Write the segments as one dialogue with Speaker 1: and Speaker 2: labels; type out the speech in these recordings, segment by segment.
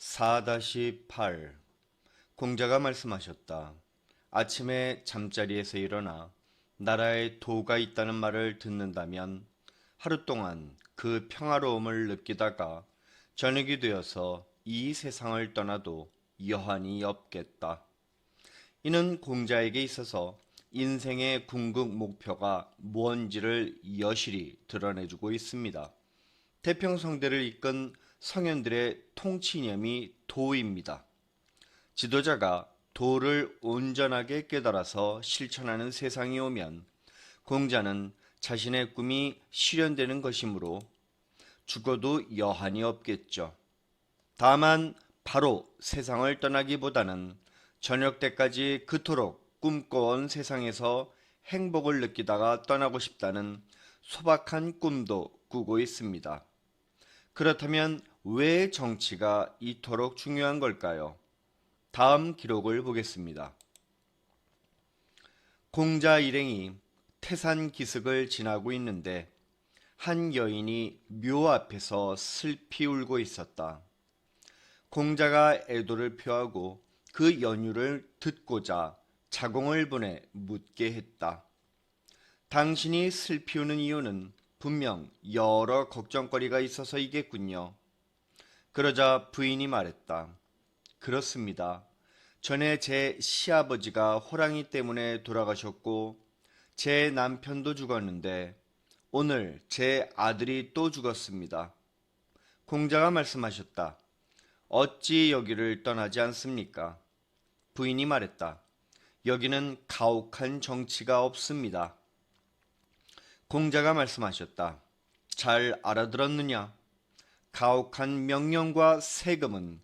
Speaker 1: 4-8 공자가 말씀하셨다. 아침에 잠자리에서 일어나 나라에 도가 있다는 말을 듣는다면 하루 동안 그 평화로움을 느끼다가 저녁이 되어서 이 세상을 떠나도 여한이 없겠다. 이는 공자에게 있어서 인생의 궁극 목표가 무언지를 여실히 드러내주고 있습니다. 태평성대를 이끈 성현들의 통치념이 도입니다. 지도자가 도를 온전하게 깨달아서 실천하는 세상이 오면 공자는 자신의 꿈이 실현되는 것이므로 죽어도 여한이 없겠죠. 다만 바로 세상을 떠나기보다는 저녁 때까지 그토록 꿈꿔온 세상에서 행복을 느끼다가 떠나고 싶다는 소박한 꿈도 꾸고 있습니다. 그렇다면 왜 정치가 이토록 중요한 걸까요? 다음 기록을 보겠습니다. 공자 일행이 태산 기슭을 지나고 있는데 한 여인이 묘 앞에서 슬피 울고 있었다. 공자가 애도를 표하고 그 연유를 듣고자 자공을 보내 묻게 했다. 당신이 슬피 우는 이유는 분명 여러 걱정거리가 있어서이겠군요. 그러자 부인이 말했다. 그렇습니다. 전에 제 시아버지가 호랑이 때문에 돌아가셨고 제 남편도 죽었는데 오늘 제 아들이 또 죽었습니다. 공자가 말씀하셨다. 어찌 여기를 떠나지 않습니까? 부인이 말했다. 여기는 가혹한 정치가 없습니다. 공자가 말씀하셨다. 잘 알아들었느냐? 가혹한 명령과 세금은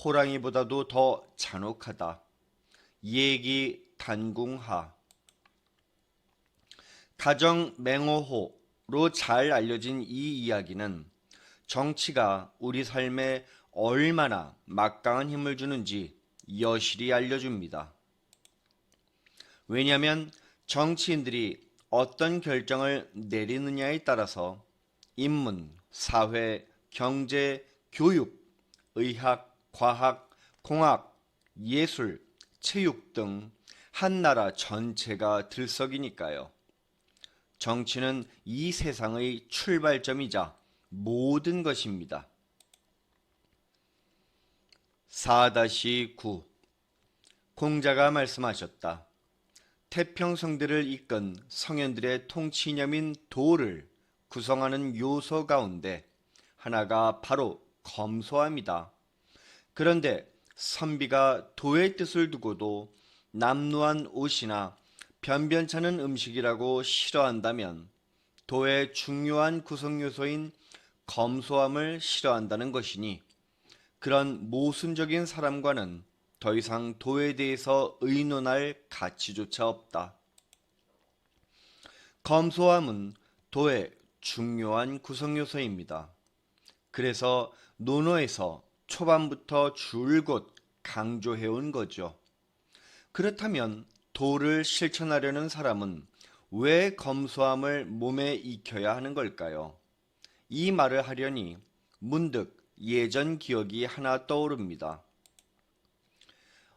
Speaker 1: 호랑이보다도 더 잔혹하다. 예기 단궁하. 가정 맹호호로 잘 알려진 이 이야기는 정치가 우리 삶에 얼마나 막강한 힘을 주는지 여실히 알려줍니다. 왜냐하면 정치인들이 어떤 결정을 내리느냐에 따라서 인문, 사회, 경제, 교육, 의학, 과학, 공학, 예술, 체육 등 한 나라 전체가 들썩이니까요. 정치는 이 세상의 출발점이자 모든 것입니다. 4-9 공자가 말씀하셨다. 태평성대를 이끈 성현들의 통치념인 도를 구성하는 요소 가운데 하나가 바로 검소함이다. 그런데 선비가 도의 뜻을 두고도 남루한 옷이나 변변찮은 음식이라고 싫어한다면 도의 중요한 구성 요소인 검소함을 싫어한다는 것이니 그런 모순적인 사람과는 더 이상 도에 대해서 의논할 가치조차 없다. 검소함은 도의 중요한 구성 요소입니다. 그래서 논어에서 초반부터 줄곧 강조해온 거죠. 그렇다면 도를 실천하려는 사람은 왜 검소함을 몸에 익혀야 하는 걸까요? 이 말을 하려니 문득 예전 기억이 하나 떠오릅니다.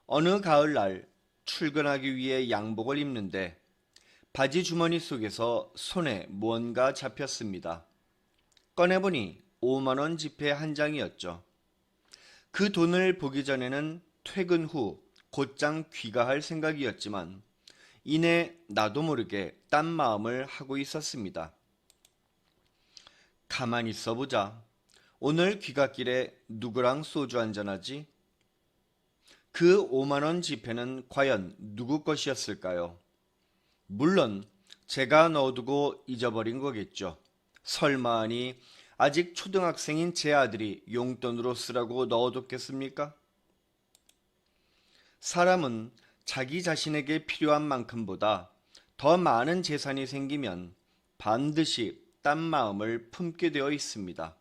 Speaker 1: 어느 가을날 출근하기 위해 양복을 입는데 바지 주머니 속에서 손에 무언가 잡혔습니다. 꺼내보니 5만 원 지폐 한 장이었죠. 그 돈을 보기 전에는 퇴근 후 곧장 귀가할 생각이었지만 이내 나도 모르게 딴 마음을 하고 있었습니다. 가만히 있어보자. 오늘 귀갓길에 누구랑 소주 한잔하지? 그 5만 원 지폐는 과연 누구 것이었을까요? 물론 제가 넣어두고 잊어버린 거겠죠. 설마 하니 아직 초등학생인 제 아들이 용돈으로 쓰라고 넣어뒀겠습니까? 사람은 자기 자신에게 필요한 만큼보다 더 많은 재산이 생기면 반드시 딴 마음을 품게 되어 있습니다.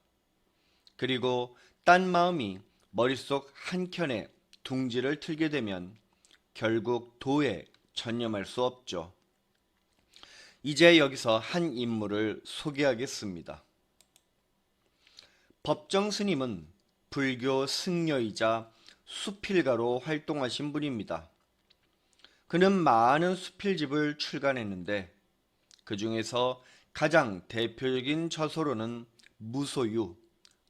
Speaker 1: 그리고 딴 마음이 머릿속 한켠에 둥지를 틀게 되면 결국 도에 전념할 수 없죠. 이제 여기서 한 인물을 소개하겠습니다. 법정 스님은 불교 승려이자 수필가로 활동하신 분입니다. 그는 많은 수필집을 출간했는데 그 중에서 가장 대표적인 저서로는 무소유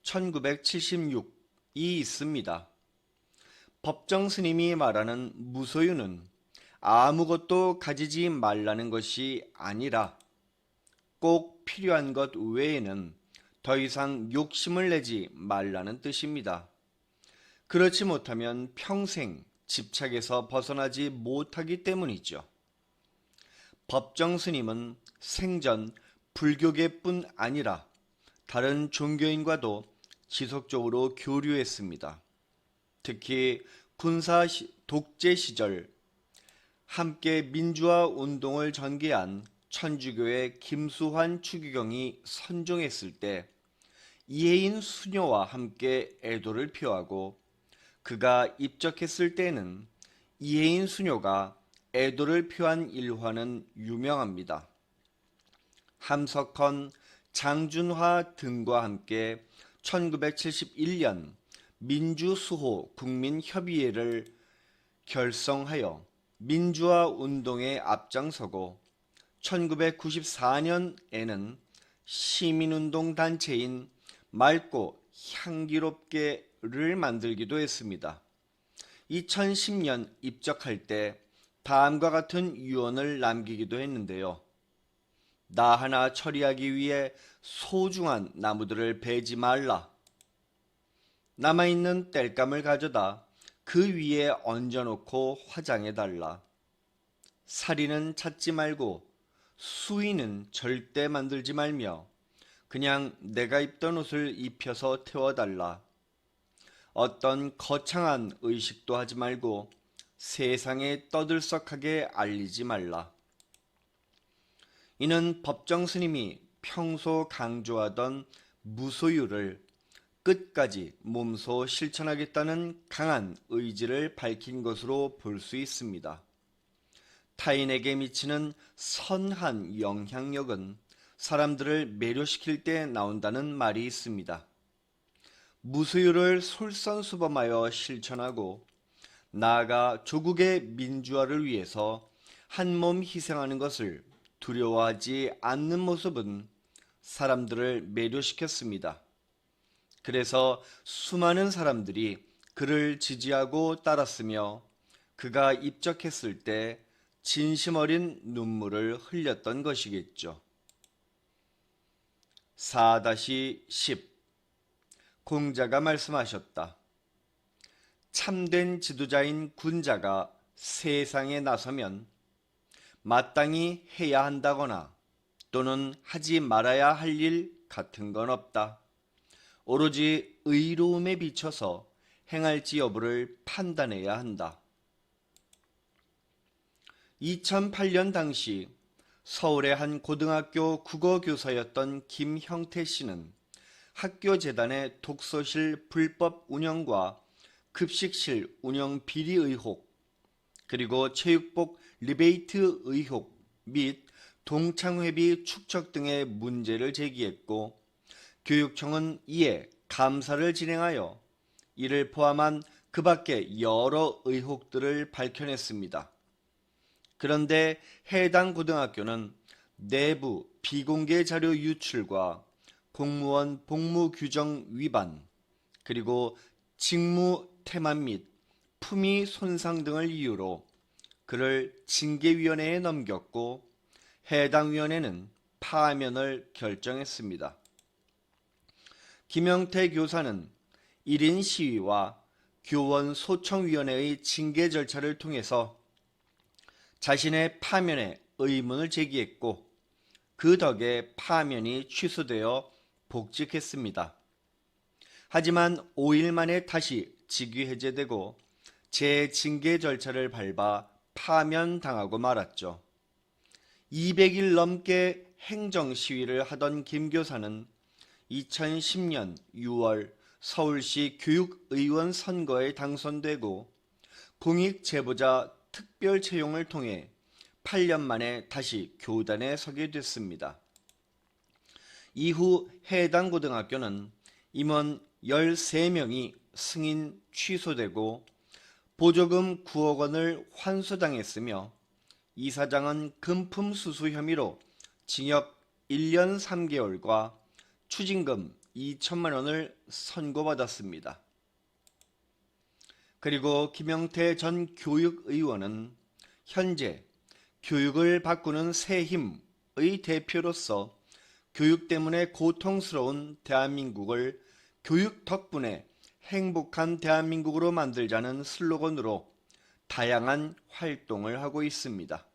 Speaker 1: 1976이 있습니다. 법정 스님이 말하는 무소유는 아무것도 가지지 말라는 것이 아니라 꼭 필요한 것 외에는 더 이상 욕심을 내지 말라는 뜻입니다. 그렇지 못하면 평생 집착에서 벗어나지 못하기 때문이죠. 법정 스님은 생전 불교계뿐 아니라 다른 종교인과도 지속적으로 교류했습니다. 특히 군사 독재 시절 함께 민주화 운동을 전개한 천주교의 김수환 추기경이 선종했을 때 이해인 수녀와 함께 애도를 표하고 그가 입적했을 때는 이해인 수녀가 애도를 표한 일화는 유명합니다. 함석헌, 장준화 등과 함께 1971년 민주수호 국민협의회를 결성하여 민주화 운동에 앞장서고 1994년에는 시민운동 단체인 맑고 향기롭게를 만들기도 했습니다. 2010년 입적할 때 다음과 같은 유언을 남기기도 했는데요. 나 하나 처리하기 위해 소중한 나무들을 베지 말라. 남아있는 땔감을 가져다 그 위에 얹어놓고 화장해달라. 사리는 찾지 말고 수의는 절대 만들지 말며 그냥 내가 입던 옷을 입혀서 태워달라. 어떤 거창한 의식도 하지 말고 세상에 떠들썩하게 알리지 말라. 이는 법정 스님이 평소 강조하던 무소유를 끝까지 몸소 실천하겠다는 강한 의지를 밝힌 것으로 볼 수 있습니다. 타인에게 미치는 선한 영향력은 사람들을 매료시킬 때 나온다는 말이 있습니다. 무소유를 솔선수범하여 실천하고 나아가 조국의 민주화를 위해서 한몸 희생하는 것을 두려워하지 않는 모습은 사람들을 매료시켰습니다. 그래서 수많은 사람들이 그를 지지하고 따랐으며 그가 입적했을 때 진심 어린 눈물을 흘렸던 것이겠죠. 4-10 공자가 말씀하셨다. 참된 지도자인 군자가 세상에 나서면 마땅히 해야 한다거나 또는 하지 말아야 할 일 같은 건 없다. 오로지 의로움에 비춰서 행할지 여부를 판단해야 한다. 2008년 당시 서울의 한 고등학교 국어교사였던 김형태 씨는 학교 재단의 독서실 불법 운영과 급식실 운영 비리 의혹, 그리고 체육복 리베이트 의혹 및 동창회비 축적 등의 문제를 제기했고 교육청은 이에 감사를 진행하여 이를 포함한 그 밖의 여러 의혹들을 밝혀냈습니다. 그런데 해당 고등학교는 내부 비공개 자료 유출과 공무원 복무 규정 위반, 그리고 직무 태만 및 품위 손상 등을 이유로 그를 징계위원회에 넘겼고 해당 위원회는 파면을 결정했습니다. 김영태 교사는 1인 시위와 교원 소청위원회의 징계 절차를 통해서 자신의 파면에 의문을 제기했고 그 덕에 파면이 취소되어 복직했습니다. 하지만 5일 만에 다시 직위 해제되고 재징계 절차를 밟아 파면당하고 말았죠. 200일 넘게 행정 시위를 하던 김 교사는 2010년 6월 서울시 교육의원 선거에 당선되고 공익제보자 특별 채용을 통해 8년 만에 다시 교단에 서게 됐습니다. 이후 해당 고등학교는 임원 13명이 승인 취소되고 보조금 9억 원을 환수당했으며 이사장은 금품 수수 혐의로 징역 1년 3개월과 추징금 2천만 원을 선고받았습니다. 그리고 김영태 전 교육의원은 현재 교육을 바꾸는 새 힘의 대표로서 교육 때문에 고통스러운 대한민국을 교육 덕분에 행복한 대한민국으로 만들자는 슬로건으로 다양한 활동을 하고 있습니다.